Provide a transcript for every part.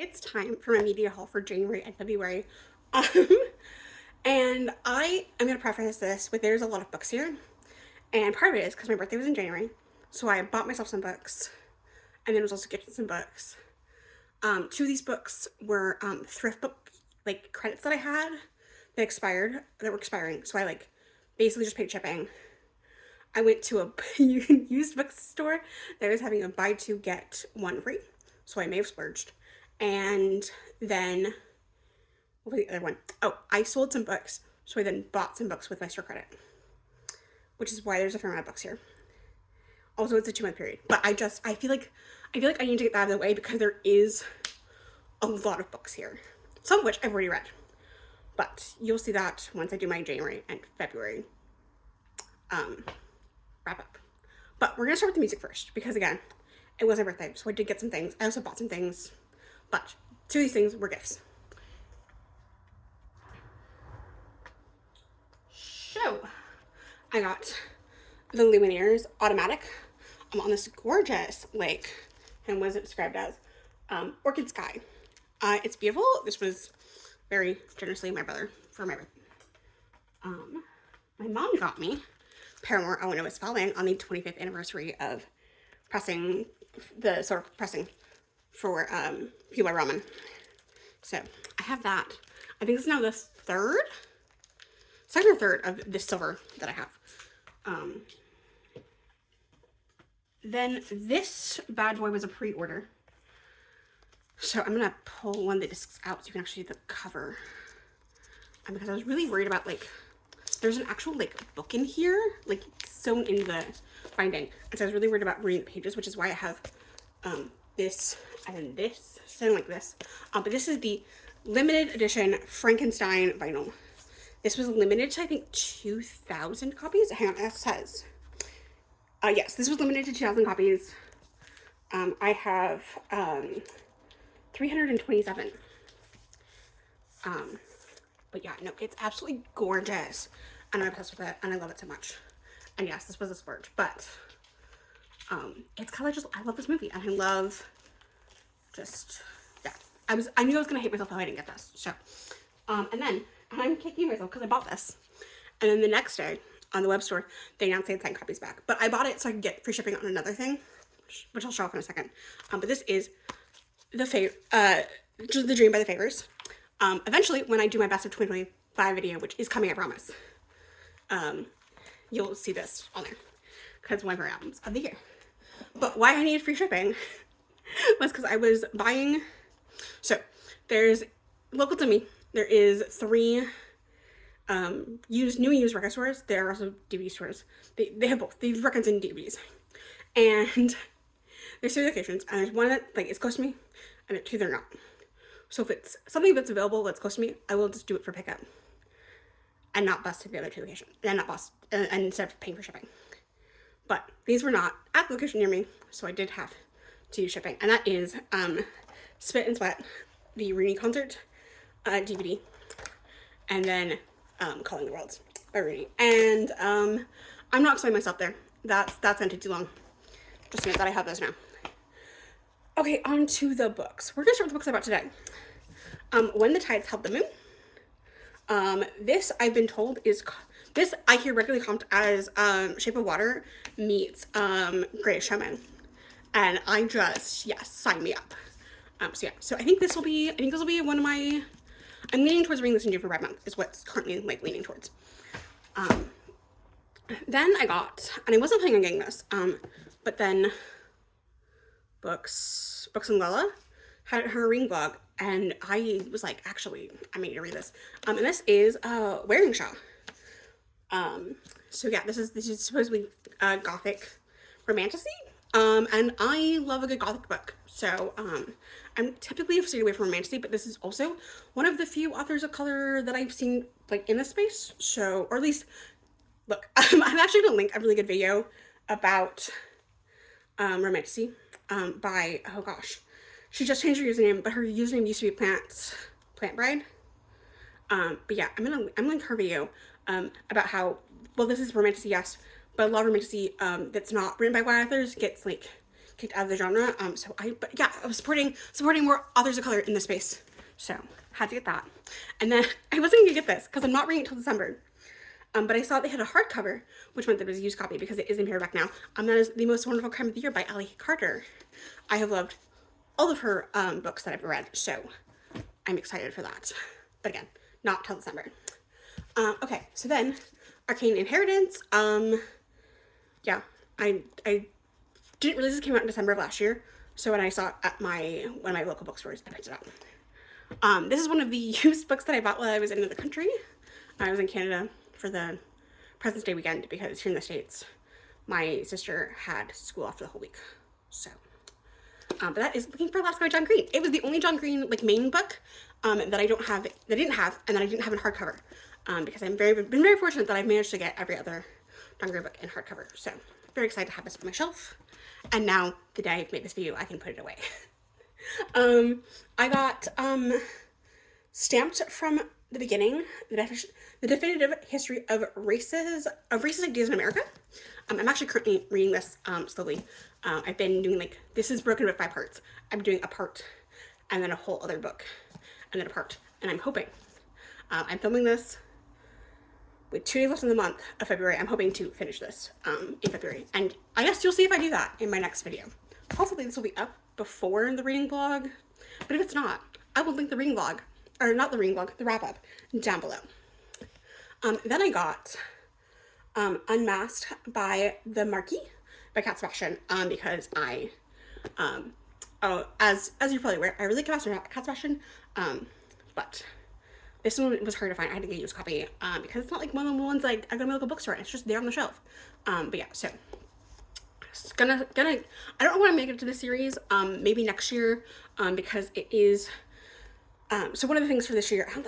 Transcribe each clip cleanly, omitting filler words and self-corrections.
It's time for my media haul for January and February. Um, and I am going to preface this with there's a lot of books here. And part of it is because my birthday was in January. So I bought myself some books and then was also gifted some books. Two of these books were thrift book like credits that I had that were expiring. So I basically just paid shipping. I went to a used bookstore that was having a buy two get one free. So I may have splurged. And then what was the other one? Oh, I sold some books. So I then bought some books with my store credit, which is why there's a fair amount of books here. Also, it's a 2 month period, but I feel like I need to get that out of the way because there is a lot of books here, some of which I've already read. But you'll see that once I do my January and February wrap up. But we're gonna start with the music first because again, it was my birthday, so I did get some things. I also bought some things, but two of these things were gifts. So I got the Lumineers Automatic. I'm on this gorgeous lake, and what is it described as? Orchid Sky. It's beautiful. This was very generously my brother for my birthday. My mom got me Paramore Oh No It's Falling on the 25th anniversary of pressing for Fuel by Ramen. So I have that. I think this is now the second or third of this silver that I have. Then this bad boy was a pre-order. So I'm gonna pull one of the discs out so you can actually see the cover. Because I was really worried about there's an actual book in here, sewn in the binding. And so I was really worried about reading the pages, which is why I have this and then this, something like this. But this is the limited edition Frankenstein vinyl. This was limited to I think 2,000 copies. Hang on, it says. Yes, this was limited to 2,000 copies. I have 327. But yeah, no, it's absolutely gorgeous. And I'm obsessed with it, and I love it so much. And yes, this was a splurge, but it's kind of just, I love this movie, and I love yeah. I knew I was gonna hate myself if I didn't get this. So, and then I'm kicking myself because I bought this. And then the next day on the web store, they announced they had 10 copies back. But I bought it so I could get free shipping on another thing, which I'll show off in a second. But this is the Dream by the Favors. Eventually, when I do my best of 2025 video, which is coming, I promise, you'll see this on there because it's one of our albums of the year. But why I needed free shipping was because I was buying. So there's local to me. There is 3 new and used record stores. There are also DVD stores. They have both. They have records and DVDs. And there's 3 locations. And there's one that is close to me, and there 2 that are not. So if it's something that's available that's close to me, I will just do it for pickup, and not bust to the other 2 locations, and not bust, and instead of paying for shipping. But these were not at the location near me, so I did have to use shipping, and that is Spit and Sweat, the Rooney concert DVD, and then Calling the Worlds by Rooney. And I'm not explaining myself there. That's gonna take too long. Just know that I have those now. Okay, on to the books. We're gonna start with the books I bought today. When the Tides Held the Moon. This I've been told is this I hear regularly comped as Shape of Water meets Greatest Showman, and I just sign me up. So I think this will be one of my. I'm leaning towards reading this in June for Red Month is what's currently leaning towards. Then I got, and I wasn't planning on getting this, but then Books and Lella had her reading blog, and I was like, actually, I need to read this. And this is Wearing Shaw. So yeah, this is supposedly gothic romantasy. And I love a good gothic book. So I'm typically stayed away from romantasy, but this is also one of the few authors of color that I've seen in this space. So, or at least, look, I'm actually gonna link a really good video about romantasy by, oh gosh, she just changed her username, but her username used to be Plant Bride. But yeah, I'm gonna link her video about how, well, this is romantasy, yes, but a lot of romantasy that's not written by white authors gets kicked out of the genre. But yeah, I was supporting more authors of color in this space. So had to get that. And then I wasn't gonna get this because I'm not reading it till December. But I saw they had a hardcover, which meant that it was a used copy because it is in paperback now. That is The Most Wonderful Crime of the Year by Ali Carter. I have loved all of her books that I've read, so I'm excited for that. But again, not till December. Okay, so then Arcane Inheritance. Yeah, I didn't realize this came out in December of last year. So when I saw it at one of my local bookstores, I picked it up. This is one of the used books that I bought while I was in the country. I was in Canada for the President's Day weekend because here in the States, my sister had school off for the whole week. So, but that is Looking for Alaska by John Green. It was the only John Green main book that I didn't have, and that I didn't have in hardcover. Because I've been very fortunate that I've managed to get every other John Green book in hardcover. So, very excited to have this on my shelf. And now, the day I've made this video, I can put it away. I got Stamped from the Beginning, the definitive history of racist ideas in America. I'm actually currently reading this slowly. I've been doing this is broken up by parts. I'm doing a part and then a whole other book and then a part. And I'm hoping, I'm filming this with 2 days left in the month of February. I'm hoping to finish this in February. And I guess you'll see if I do that in my next video. Hopefully this will be up before the reading vlog. But if it's not, I will link the reading vlog, or not the reading vlog, the wrap up down below. Then I got Unmasked by the Marquis by Cat Sebastian because as you're probably aware, I really like Cat Sebastian, but this one was hard to find. I had to get a used copy because it's not like one of the ones I go to my local bookstore and it's just there on the shelf. But yeah, so it's gonna I don't want to make it to the series maybe next year because it is so one of the things for this year, I don't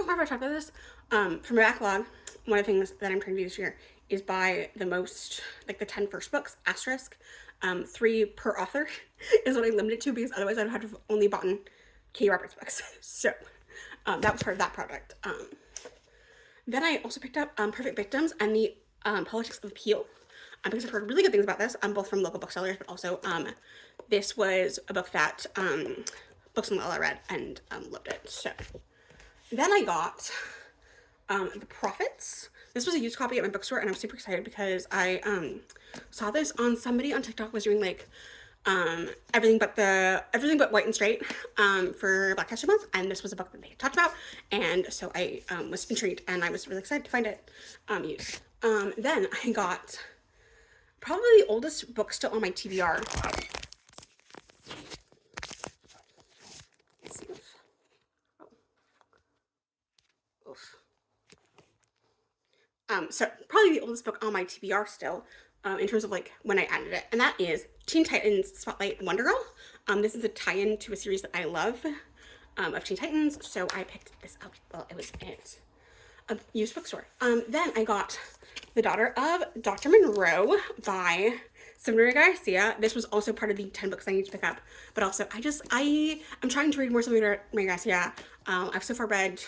remember if I talked about this for my backlog. One of the things that I'm trying to do this year is buy the most, the 10 first books, asterisk, 3 per author is what I limited to because otherwise I'd have to have only bought Katie Roberts books. So that was part of that project. Then I also picked up Perfect Victims and the Politics of Appeal because I've heard really good things about this, both from local booksellers, but also this was a book that Books and Lala read and loved it. So then I got The Prophets. This was a used copy at my bookstore and I was super excited because I saw this on somebody on TikTok was doing everything but white and straight for Black History Month, and this was a book that they had talked about, and so I was intrigued and I was really excited to find it used. Then I got probably the oldest book still on my TBR. Let's see if, so probably the oldest book on my TBR still, in terms of when I added it, and that is Teen Titans Spotlight Wonder Girl. This is a tie-in to a series that I love of Teen Titans, so I picked this up while it was at a used bookstore. Then I got The Daughter of Dr. Monroe by Sylvia Garcia. This was also part of the 10 books I need to pick up, but also I'm trying to read more Sylvia Garcia. I've so far read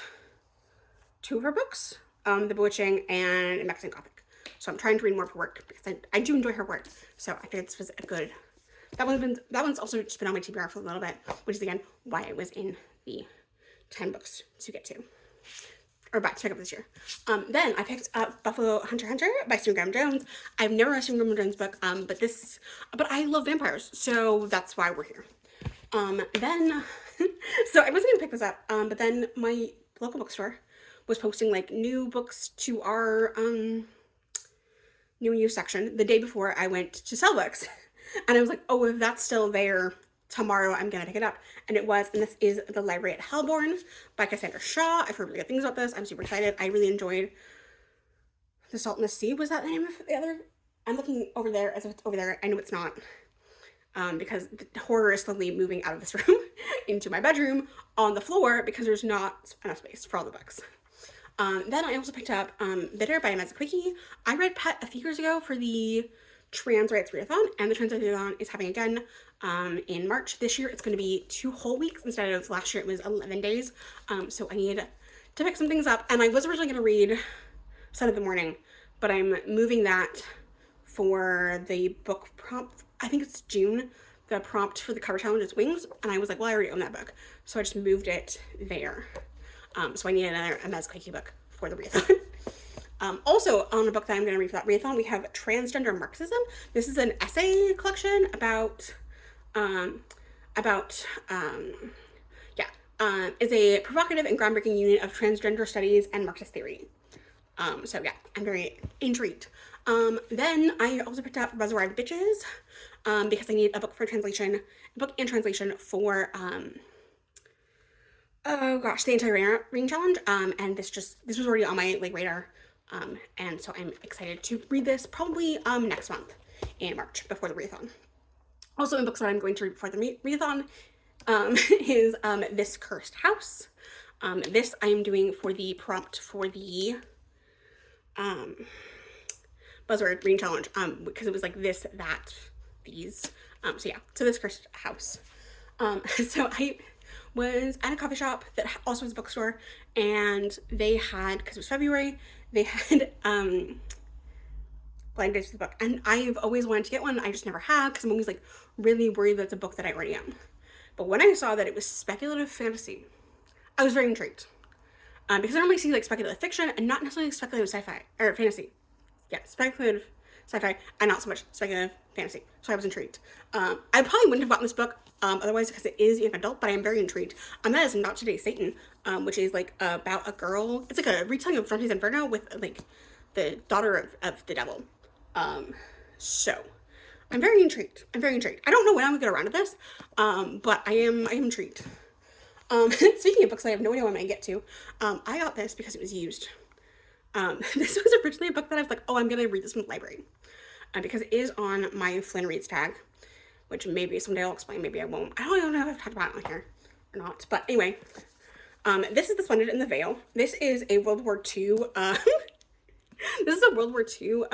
2 of her books, The Bewitching and Mexican Gothic. So I'm trying to read more of her work because I do enjoy her work. So I figured this was a good, that one's also just been on my TBR for a little bit, which is again why I was in the 10 books to get to, or back to pick up this year. Then I picked up Buffalo Hunter Hunter by Stephen Graham Jones. I've never read Stephen Graham Jones' book, but I love vampires, so that's why we're here. Then, so I wasn't gonna pick this up, but then my local bookstore was posting new books to our new and used section the day before I went to sell books, and I was like, oh, if that's still there tomorrow, I'm gonna pick it up. And it was, and this is The Library at Hellbourne by Cassandra Shaw. I've heard really good things about this. I'm super excited. I really enjoyed The Salt in the Sea. Was that the name of the other? I'm looking over there as if it's over there. I know it's not, because the horror is slowly moving out of this room into my bedroom on the floor because there's not enough space for all the books. Then I also picked up Bitter by Mezquiki. I read Pet a few years ago for the Trans Rights Readathon, and the Trans Rights Readathon is having again in March. This year it's going to be 2 whole weeks instead of last year it was 11 days. So I need to pick some things up, and I was originally going to read Son of the Morning, but I'm moving that for the book prompt I think it's June, the prompt for the cover challenge is wings, and I was like, well, I already own that book, so I just moved it there. So I need another Mez Quickie book for the readathon. Also, on a book that I'm going to read for that readathon, we have Transgender Marxism. This is an essay collection about is a provocative and groundbreaking union of transgender studies and Marxist theory. So yeah, I'm very intrigued. Then I also picked up Reservoir of Bitches, because I need a book and translation for, oh gosh, the Anti-Reading Challenge. And this was already on my radar. And so I'm excited to read this probably, next month in March before the readathon. Also in books that I'm going to read before the readathon, is, This Cursed House. This I am doing for the prompt for the, Buzzword Reading Challenge, because it was like this, that, these. So yeah, so This Cursed House. So I was at a coffee shop that also was a bookstore, and they had, because it was February, they had blind dates for the book, and I've always wanted to get one. I just never have, because I'm always like really worried that it's a book that I already own. But when I saw that it was speculative fantasy, I was very intrigued, because I normally see like speculative fiction and not necessarily speculative sci-fi or fantasy. Yeah, speculative sci-fi and not so much speculative fantasy. So I was intrigued. I probably wouldn't have gotten this book otherwise, because it is an adult, but I am very intrigued. That is Not Today's Satan, which is like about a girl. It's like a retelling of Dante's Inferno with like the daughter of the devil. So I'm very intrigued. I don't know when I'm gonna get around to this, but I am intrigued. Speaking of books I have no idea when I'm gonna get to, I got this because it was used. This was originally a book that I was like, oh, I'm gonna read this from the library, because it is on my Flynn Reads tag, which maybe someday I'll explain, maybe I won't. I don't even know if I've talked about it on here or not, but anyway, this is The Splendid and the Veil. This is a World War II, this is a World War II,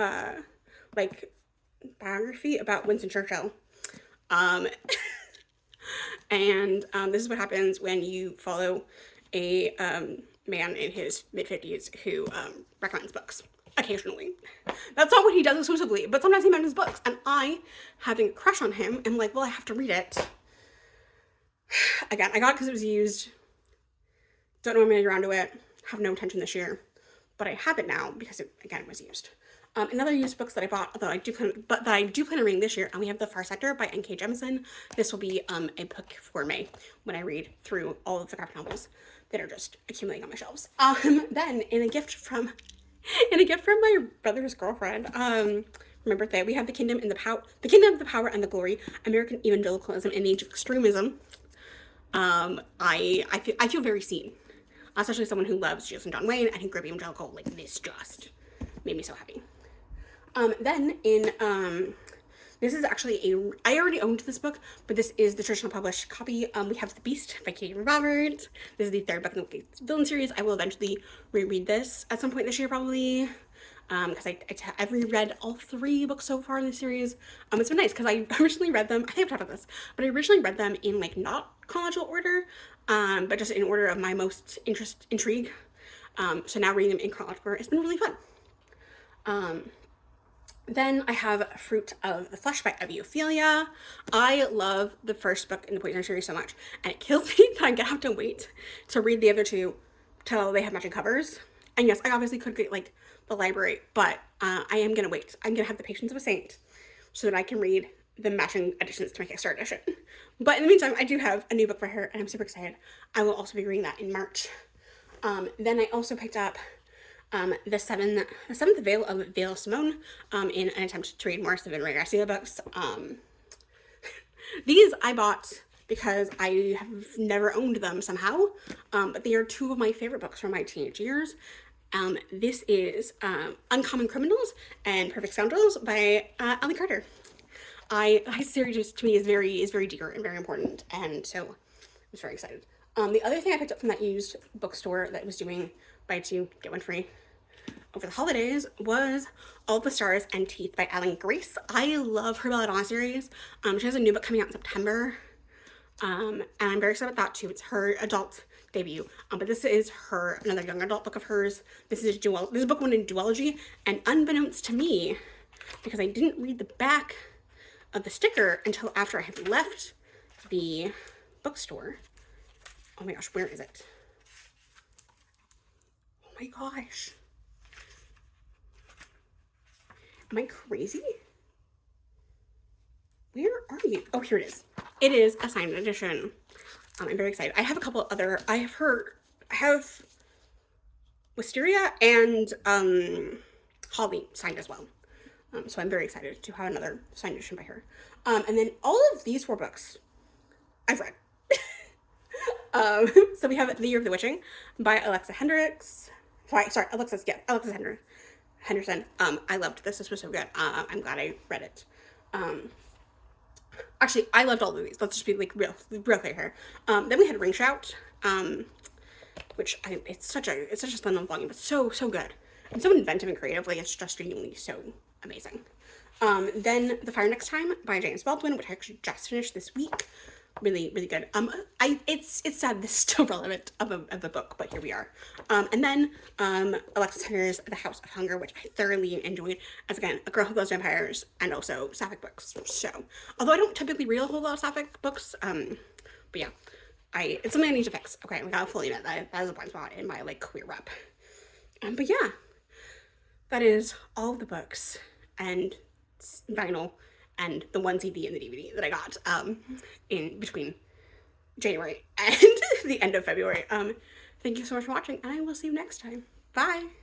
like, biography about Winston Churchill, and this is what happens when you follow a, man in his mid-50s who recommends books occasionally. That's not what he does exclusively, but sometimes he mentions books, and I, having a crush on him, am like, well, I have to read it. Again, I got it because it was used. Don't know when I'm gonna get around to it. Have no intention this year, but I have it now because it, again, was used. Another used books that I bought, that I do plan on reading this year, and we have The Far Sector by N.K. Jemisin. This will be a book for May when I read through all of the graphic novels that are just accumulating on my shelves. Then in a gift from my brother's girlfriend, for my birthday, we have The Kingdom of the Power and the Glory: American Evangelicalism in the Age of Extremism. I feel very seen, especially someone who loves Jesus and John Wayne and who grew up evangelical. Like, this just made me so happy. Then in, this is actually I already owned this book, but this is the traditional published copy. We have The Beast by Katie Roberts. This is the third book in the villain series. I will eventually reread this at some point this year, probably, because I've reread all 3 books so far in the series. It's been nice because I originally read them, I think I've talked about this, but I originally read them in like not chronological order, but just in order of my most intrigue. So now reading them in chronological order, it's been really fun. Then I have Fruit of the Flesh by Evie Ophelia. I love the first book in the Poison series so much, and it kills me that I'm gonna have to wait to read the other 2 till they have matching covers. And yes, I obviously could get like the library, but I am gonna wait. I'm gonna have the patience of a saint so that I can read the matching editions to my Kickstarter edition. But in the meantime, I do have a new book for her, and I'm super excited. I will also be reading that in March. Then I also picked up the Seventh Veil of Veil Simone, in an attempt to read more Steven Ray Garcia books. These I bought because I have never owned them somehow, but they are 2 of my favorite books from my teenage years. This is Uncommon Criminals and Perfect Scoundrels by Ellen Carter. This series to me is very dear and very important, and so I was very excited. The other thing I picked up from that used bookstore that was doing buy 2 get 1 free over the holidays was All the Stars and Teeth by Ellen Grace. I love her Belladonna series. She has a new book coming out in September, and I'm very excited about that too. It's her adult debut, but this is another young adult book of hers. This is book 1 in duology, and unbeknownst to me, because I didn't read the back of the sticker until after I had left the bookstore. Oh my gosh, where is it? Oh my gosh. Am I crazy? Where are you? Oh, here it is. It is a signed edition. I'm very excited. I have a couple other, I have Wisteria and Holly signed as well. So I'm very excited to have another signed edition by her. And then all of these 4 books I've read. So we have The Year of the Witching by Alexa Hendricks. Alexis Henderson. I loved this. This was so good. I'm glad I read it. Actually, I loved all of these. Let's just be like real clear here. Then we had Ring Shout, which it's such a splendid volume, but so good and so inventive and creative. Like it's just genuinely so amazing. Then The Fire Next Time by James Baldwin, which I actually just finished this week. Really good. It's sad this is still relevant of a book, but here we are. And then Alexis Hender's The House of Hunger, which I thoroughly enjoyed, as again a girl who loves vampires, and also sapphic books. So although I don't typically read a whole lot of sapphic books, but yeah, it's something I need to fix. Okay, we gotta fully admit that is a blind spot in my like queer rep. But yeah, that is all of the books and vinyl and the 1 CD and the DVD that I got in between January and the end of February. Thank you so much for watching, and I will see you next time. Bye!